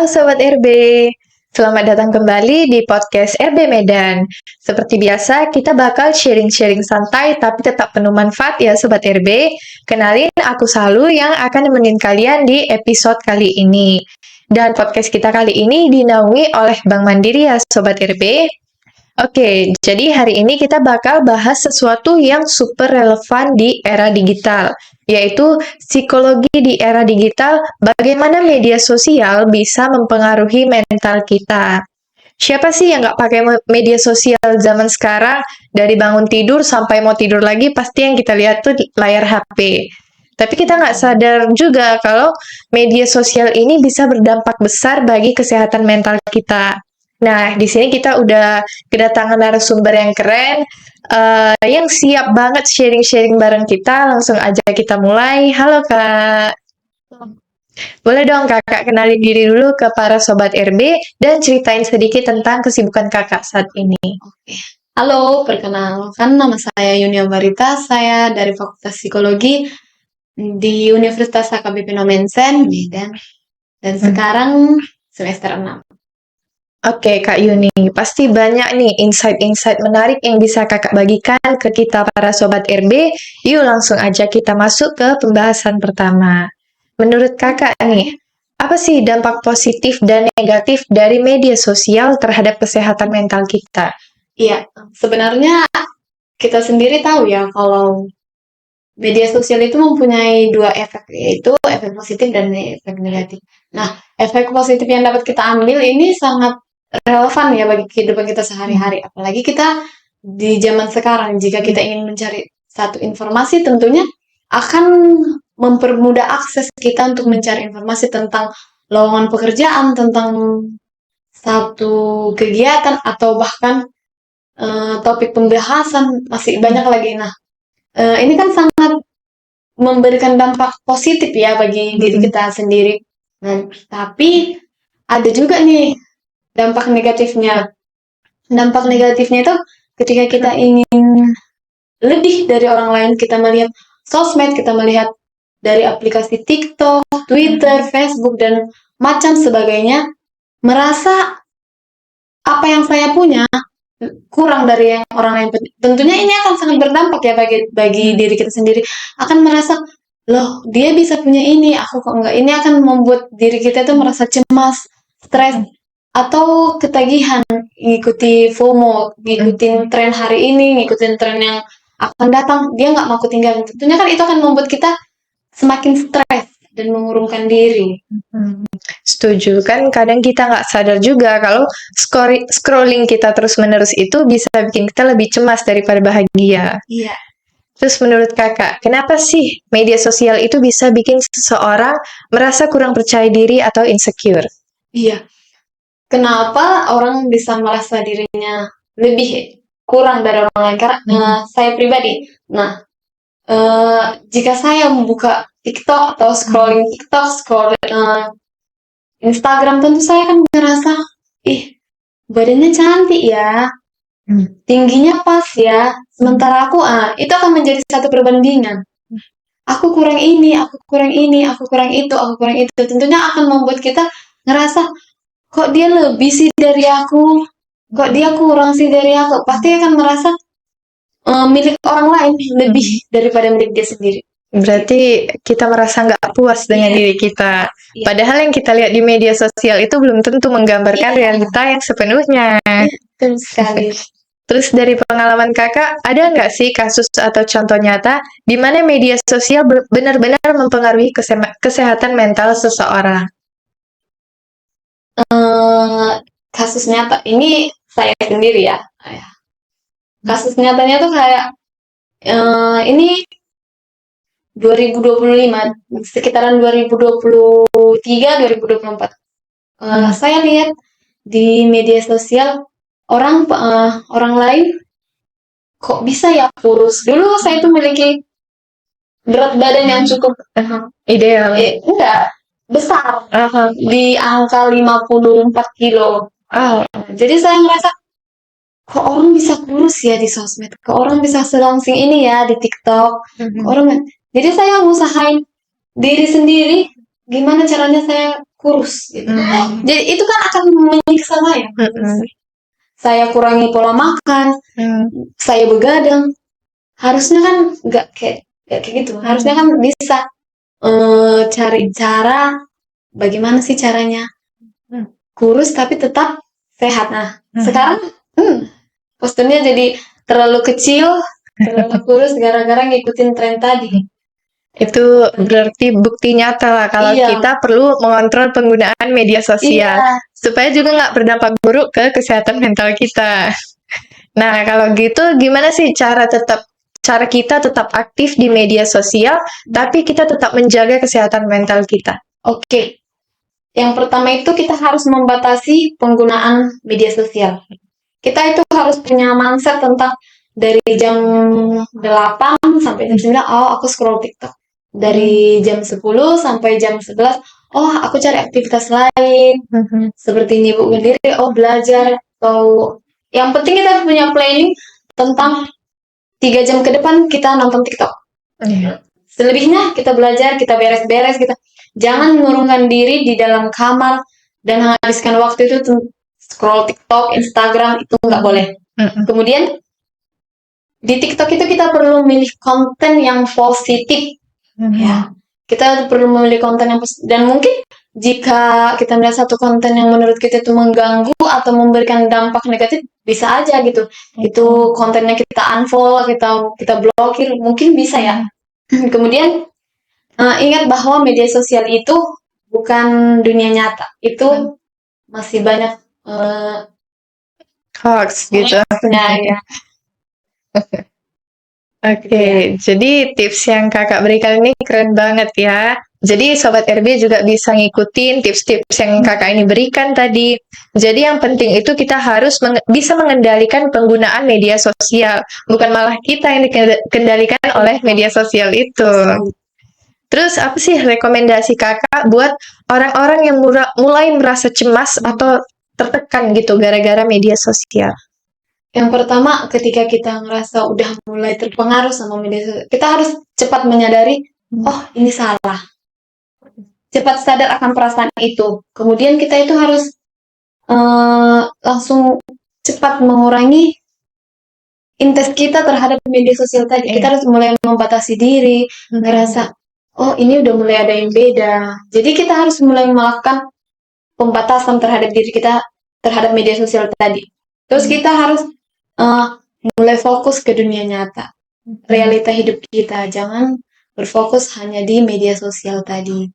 Sobat RB, selamat datang kembali di podcast RB Medan. Seperti biasa, kita bakal sharing-sharing santai tapi tetap penuh manfaat ya Sobat RB. Kenalin, aku Salu yang akan nemenin kalian di episode kali ini. Dan podcast kita kali ini dinaungi oleh Bank Mandiri ya Sobat RB. Oke, jadi hari ini kita bakal bahas sesuatu yang super relevan di era digital, yaitu psikologi di era digital, bagaimana media sosial bisa mempengaruhi mental kita. Siapa sih yang nggak pakai media sosial zaman sekarang? Dari bangun tidur sampai mau tidur lagi, pasti yang kita lihat tuh layar HP. Tapi kita nggak sadar juga kalau media sosial ini bisa berdampak besar bagi kesehatan mental kita. Nah, di sini kita udah kedatangan narasumber yang keren, yang siap banget sharing-sharing bareng kita. Langsung aja kita mulai. Halo Kak. Boleh dong Kakak kenalin diri dulu ke para Sobat RB dan ceritain sedikit tentang kesibukan Kakak saat ini. Halo, perkenalkan nama saya Yunia Barita, saya dari Fakultas Psikologi di Universitas HKBP Nomensen, Medan, dan sekarang semester 6. Oke, Kak Yuni, pasti banyak nih insight-insight menarik yang bisa Kakak bagikan ke kita para Sobat RB. Yuk langsung aja kita masuk ke pembahasan pertama. Menurut Kakak nih, apa sih dampak positif dan negatif dari media sosial terhadap kesehatan mental kita? Iya, sebenarnya kita sendiri tahu ya kalau media sosial itu mempunyai dua efek, yaitu efek positif dan efek negatif. Nah, efek positif yang dapat kita ambil ini sangat relevan ya bagi kehidupan kita sehari-hari. Apalagi kita di zaman sekarang, jika kita ingin mencari satu informasi, tentunya akan mempermudah akses kita untuk mencari informasi tentang lowongan pekerjaan, tentang satu kegiatan, atau bahkan topik pembahasan, masih banyak lagi. Nah, ini kan sangat memberikan dampak positif ya bagi diri kita sendiri. Nah, tapi ada juga nih dampak negatifnya. Dampak negatifnya itu ketika kita ingin lebih dari orang lain, kita melihat sosmed, kita melihat dari aplikasi TikTok, Twitter, Facebook, dan macam sebagainya, merasa apa yang saya punya kurang dari yang orang lain. Tentunya ini akan sangat berdampak ya bagi diri kita sendiri. Akan merasa, loh dia bisa punya ini, aku kok enggak. Ini akan membuat diri kita itu merasa cemas, stres, atau ketagihan, ngikuti FOMO, ngikutin tren hari ini, ngikutin tren yang akan datang, dia nggak mau ketinggalan. Tentunya kan itu akan membuat kita semakin stres dan mengurungkan diri. Setuju, kan kadang kita nggak sadar juga kalau scrolling kita terus-menerus itu bisa bikin kita lebih cemas daripada bahagia. Iya. Terus menurut Kakak, kenapa sih media sosial itu bisa bikin seseorang merasa kurang percaya diri atau insecure? Iya. Kenapa orang bisa merasa dirinya lebih kurang dari orang lain? Karena saya pribadi, jika saya membuka TikTok atau scrolling TikTok, Instagram, tentu saya akan merasa, badannya cantik ya, tingginya pas ya, sementara aku, itu akan menjadi satu perbandingan. Aku kurang ini, aku kurang ini, aku kurang itu, aku kurang itu. Tentunya akan membuat kita ngerasa, kok dia lebih sih dari aku, kok dia kurang sih dari aku. Pasti akan merasa milik orang lain lebih daripada milik dia sendiri. Berarti kita merasa nggak puas dengan diri kita. Padahal yang kita lihat di media sosial itu belum tentu menggambarkan realita yang sepenuhnya. Betul sekali. Terus dari pengalaman Kakak, ada nggak sih kasus atau contoh nyata di mana media sosial benar-benar mempengaruhi kesehatan mental seseorang? Kasus nyata ini saya sendiri ya. Kasus nyatanya tuh kayak ini 2025, sekitaran 2023-2024. Saya lihat di media sosial orang lain kok bisa ya kurus. Dulu saya tuh memiliki berat badan yang cukup ideal. Enggak, besar. Di angka 54 kilo. Jadi saya ngerasa, kok orang bisa kurus ya di sosmed, kok orang bisa selangsing ini ya di TikTok. Jadi saya ngusahain diri sendiri gimana caranya saya kurus gitu. Jadi itu kan akan menyiksa saya. Saya kurangi pola makan, saya begadang. Harusnya kan nggak kayak gitu. Harusnya kan bisa cari cara bagaimana sih caranya kurus tapi tetap sehat. Nah, sekarang posturnya jadi terlalu kecil, terlalu kurus gara-gara ngikutin tren tadi. Itu berarti bukti nyata lah kalau Iya. kita perlu mengontrol penggunaan media sosial supaya juga nggak berdampak buruk ke kesehatan mental kita. Nah, kalau gitu gimana sih cara kita tetap aktif di media sosial tapi kita tetap menjaga kesehatan mental kita? Oke. Yang pertama itu kita harus membatasi penggunaan media sosial. Kita itu harus punya mindset tentang dari jam 8 sampai jam 9, oh aku scroll TikTok. Dari jam 10 sampai jam 11, oh aku cari aktivitas lain. Seperti nyibuk sendiri, oh belajar. Atau yang penting kita punya planning tentang 3 jam ke depan kita nonton TikTok. Selebihnya kita belajar, kita beres-beres, kita jangan mengurungkan diri di dalam kamar dan menghabiskan waktu itu scroll TikTok, Instagram, itu nggak boleh. Kemudian di TikTok itu kita perlu memilih konten yang positif. Ya, kita perlu memilih konten yang positif. Dan mungkin jika kita melihat satu konten yang menurut kita itu mengganggu atau memberikan dampak negatif, bisa aja gitu. Itu kontennya kita unfollow, kita blokir, mungkin bisa ya. Kemudian ingat bahwa media sosial itu bukan dunia nyata. Itu masih banyak hoax gitu. Ya. Oke, jadi tips yang kakak berikan ini keren banget ya. Jadi Sobat RB juga bisa ngikutin tips-tips yang kakak ini berikan tadi. Jadi yang penting itu kita harus bisa mengendalikan penggunaan media sosial. Bukan malah kita yang dikendalikan oleh media sosial itu. Terus apa sih rekomendasi kakak buat orang-orang yang mulai merasa cemas atau tertekan gitu gara-gara media sosial? Yang pertama, ketika kita ngerasa udah mulai terpengaruh sama media sosial, kita harus cepat menyadari, oh ini salah. Cepat sadar akan perasaan itu. Kemudian kita itu harus langsung cepat mengurangi intens kita terhadap media sosial tadi. Kita harus mulai membatasi diri, ngerasa, oh ini udah mulai ada yang beda. Jadi kita harus mulai melakukan pembatasan terhadap diri kita terhadap media sosial tadi. Terus kita harus mulai fokus ke dunia nyata, realita hidup kita. Jangan berfokus hanya di media sosial tadi.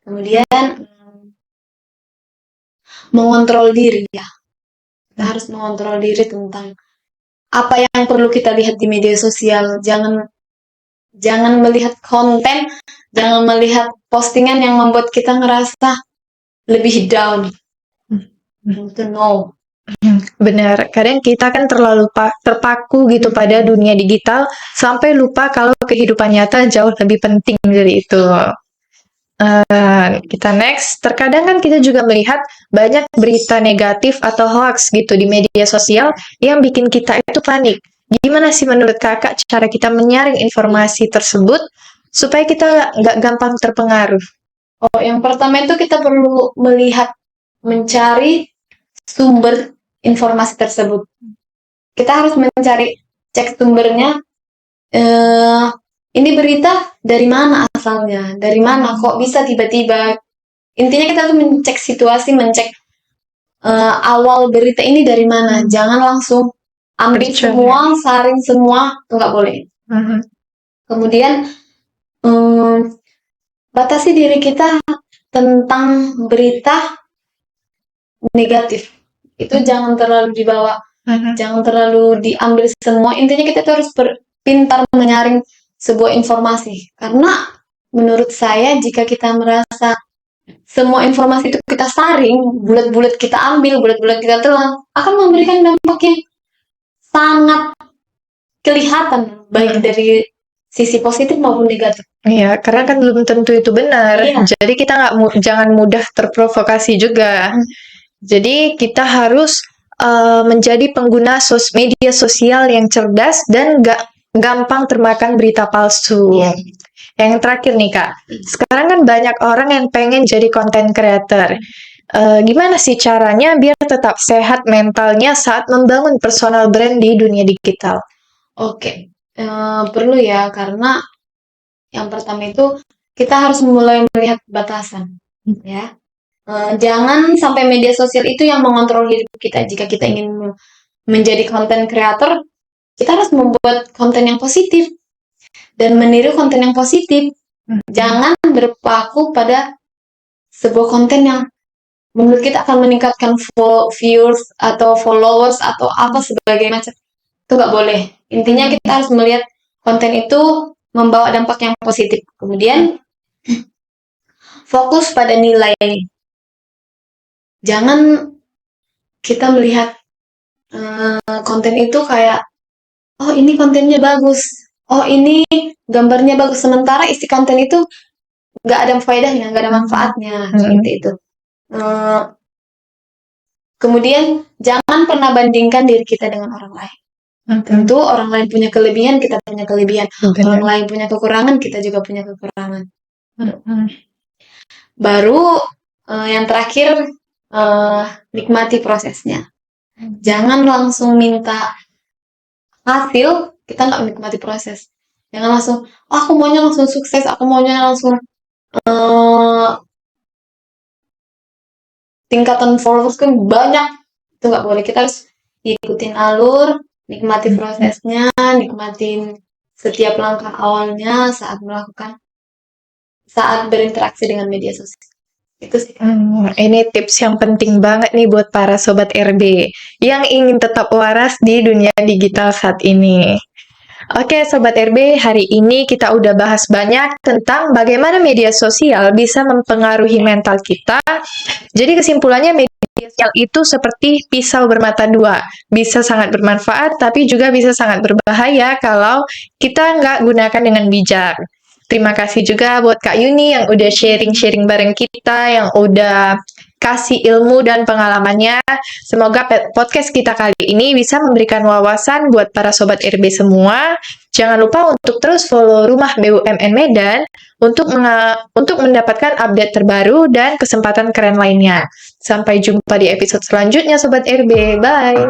Kemudian mengontrol diri ya. Kita harus mengontrol diri tentang apa yang perlu kita lihat di media sosial. Jangan melihat konten, jangan melihat postingan yang membuat kita ngerasa lebih down. Itu no. Benar, kadang kita kan terlalu terpaku gitu pada dunia digital sampai lupa kalau kehidupan nyata jauh lebih penting dari itu. Kita next, terkadang kan kita juga melihat banyak berita negatif atau hoax gitu di media sosial yang bikin kita itu panik. Gimana sih menurut kakak cara kita menyaring informasi tersebut supaya kita nggak gampang terpengaruh? Oh, yang pertama itu kita perlu mencari sumber informasi tersebut. Kita harus cek sumbernya. Ini berita dari mana asalnya? Dari mana kok bisa tiba-tiba? Intinya kita tuh mencek situasi, mencek awal berita ini dari mana. Jangan langsung ambil semua, saring semua, itu nggak boleh. Kemudian batasi diri kita tentang berita negatif. Itu jangan terlalu dibawa, jangan terlalu diambil semua. Intinya kita tuh harus pintar menyaring sebuah informasi. Karena menurut saya jika kita merasa semua informasi itu kita saring, bulat-bulat kita ambil, bulat-bulat kita telan, akan memberikan dampak yang sangat kelihatan, baik dari sisi positif maupun negatif. Iya, karena kan belum tentu itu benar. Jadi kita jangan mudah terprovokasi juga. Jadi kita harus menjadi pengguna media sosial yang cerdas dan gak gampang termakan berita palsu. Yang terakhir nih Kak, sekarang kan banyak orang yang pengen jadi content creator. Gimana sih caranya biar tetap sehat mentalnya saat membangun personal brand di dunia digital? Oke, perlu ya, karena yang pertama itu kita harus mulai melihat batasan, ya. Jangan sampai media sosial itu yang mengontrol hidup kita. Jika kita ingin menjadi content creator, kita harus membuat konten yang positif dan meniru konten yang positif. Jangan berpaku pada sebuah konten yang menurut kita akan meningkatkan viewers atau followers atau apa sebagai macam. Itu nggak boleh. Intinya kita harus melihat konten itu membawa dampak yang positif. Kemudian fokus pada nilai. Jangan kita melihat konten itu kayak, oh ini kontennya bagus, oh ini gambarnya bagus, sementara isi konten itu nggak ada faedahnya, nggak ada manfaatnya, seperti itu. Kemudian jangan pernah bandingkan diri kita dengan orang lain. Tentu orang lain punya kelebihan, kita punya kelebihan. Orang lain punya kekurangan, kita juga punya kekurangan. Baru yang terakhir, nikmati prosesnya. Jangan langsung minta hasil, kita nggak menikmati proses. Jangan langsung, oh, aku maunya langsung sukses, aku maunya langsung tingkatan followers kan banyak. Itu nggak boleh. Kita harus ikutin alur, nikmati prosesnya, nikmatin setiap langkah awalnya saat berinteraksi dengan media sosial. Itu sih. Ini tips yang penting banget nih buat para sobat RB yang ingin tetap waras di dunia digital saat ini. Oke, Sobat RB, hari ini kita udah bahas banyak tentang bagaimana media sosial bisa mempengaruhi mental kita. Jadi kesimpulannya media sosial itu seperti pisau bermata dua. Bisa sangat bermanfaat, tapi juga bisa sangat berbahaya kalau kita nggak gunakan dengan bijak. Terima kasih juga buat Kak Yuni yang udah sharing-sharing bareng kita, yang udah kasih ilmu dan pengalamannya. Semoga podcast kita kali ini bisa memberikan wawasan buat para sobat RB semua. Jangan lupa untuk terus follow Rumah BUMN Medan untuk mendapatkan update terbaru dan kesempatan keren lainnya. Sampai jumpa di episode selanjutnya Sobat RB. Bye!